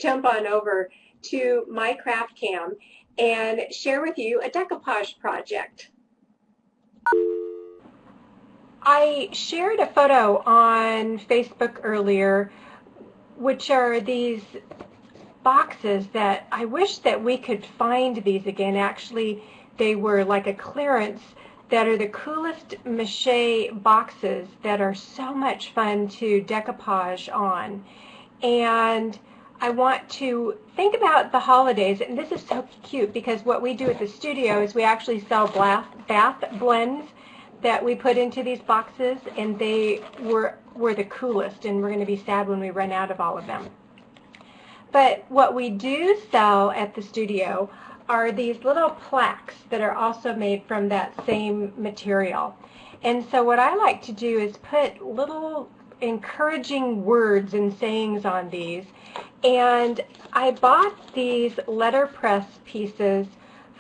jump on over to my craft cam and share with you a decoupage project. I shared a photo on Facebook earlier, which are these boxes that I wish that we could find these again. Actually, they were like a clearance, that are the coolest Mache boxes that are so much fun to decoupage on. And I want to think about the holidays, and this is so cute because what we do at the studio is we actually sell bath blends that we put into these boxes, and they were the coolest, and we're going to be sad when we run out of all of them. But what we do sell at the studio are these little plaques that are also made from that same material. And so what I like to do is put little encouraging words and sayings on these. And I bought these letterpress pieces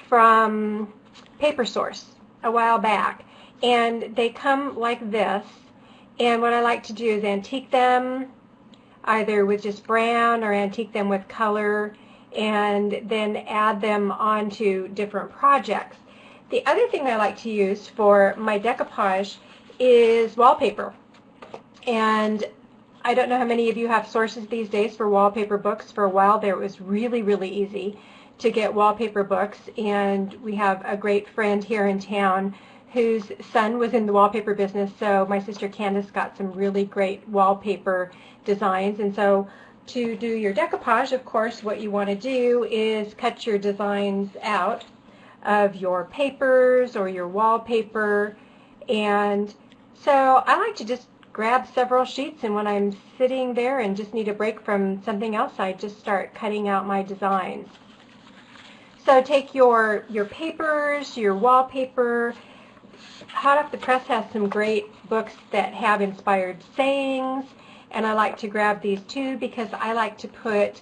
from Paper Source a while back. And they come like this. And what I like to do is antique them either with just brown or antique them with color, and then add them onto different projects. The other thing I like to use for my decoupage is wallpaper. And I don't know how many of you have sources these days for wallpaper books. For a while there, it was really, really easy to get wallpaper books, and we have a great friend here in town whose son was in the wallpaper business, so my sister Candace got some really great wallpaper designs. And so to do your decoupage, of course, what you want to do is cut your designs out of your papers or your wallpaper. And so I like to just grab several sheets, and when I'm sitting there and just need a break from something else, I just start cutting out my designs. So take your papers, your wallpaper. Hot Off the Press has some great books that have inspired sayings, and I like to grab these too because I like to put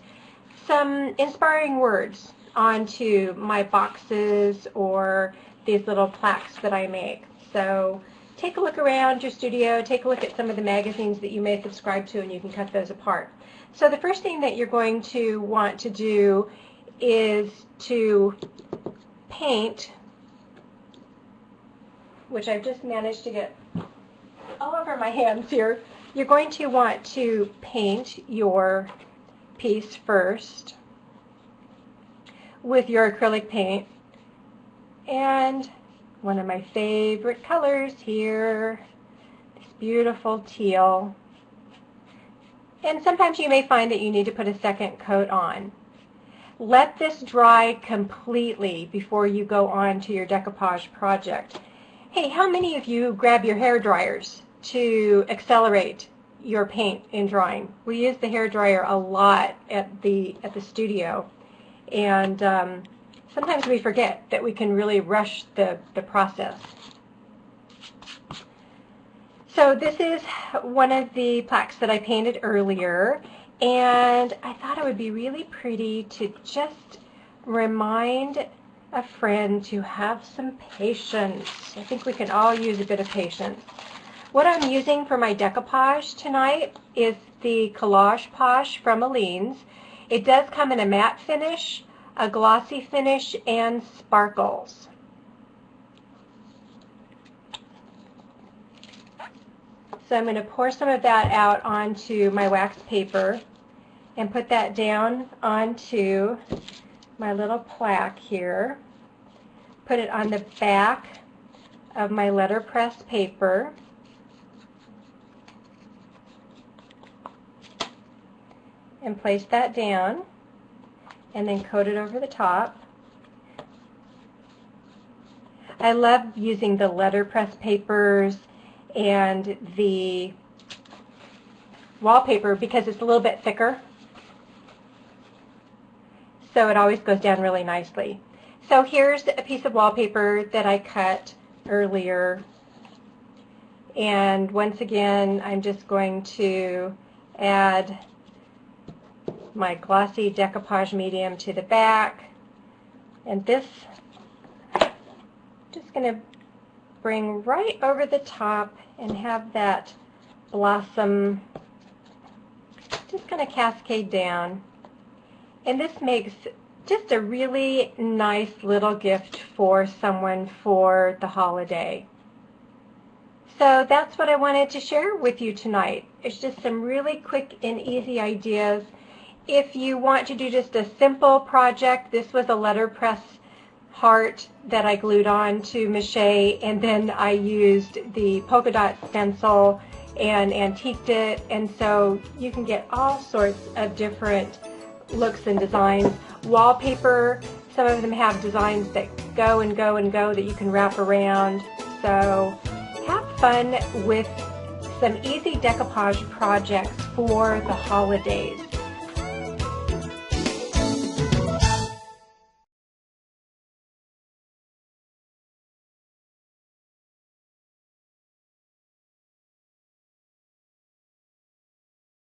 some inspiring words onto my boxes or these little plaques that I make. So take a look around your studio, take a look at some of the magazines that you may subscribe to, and you can cut those apart. So the first thing that you're going to want to do is to paint, which I've just managed to get all over my hands here. You're going to want to paint your piece first with your acrylic paint. And one of my favorite colors here, this beautiful teal. And sometimes you may find that you need to put a second coat on. Let this dry completely before you go on to your decoupage project. Hey, how many of you grab your hair dryers to accelerate your paint in drying? We use the hair dryer a lot at the studio, and sometimes we forget that we can really rush the process. So this is one of the plaques that I painted earlier, and I thought it would be really pretty to just remind a friend to have some patience. I think we can all use a bit of patience. What I'm using for my decoupage tonight is the Collage Posh from Aleene's. It does come in a matte finish, a glossy finish, and sparkles. So I'm going to pour some of that out onto my wax paper and put that down onto my little plaque here. Put it on the back of my letterpress paper. And place that down, and then coat it over the top. I love using the letterpress papers and the wallpaper because it's a little bit thicker, so it always goes down really nicely. So here's a piece of wallpaper that I cut earlier, and once again I'm just going to add my glossy decoupage medium to the back, and this just going to bring right over the top and have that blossom just going to cascade down. And this makes just a really nice little gift for someone for the holiday. So that's what I wanted to share with you tonight. It's just some really quick and easy ideas. If you want to do just a simple project, this was a letterpress heart that I glued on to Mache, and then I used the polka dot stencil and antiqued it, and so you can get all sorts of different looks and designs. Wallpaper, some of them have designs that go and go and go that you can wrap around. So have fun with some easy decoupage projects for the holidays.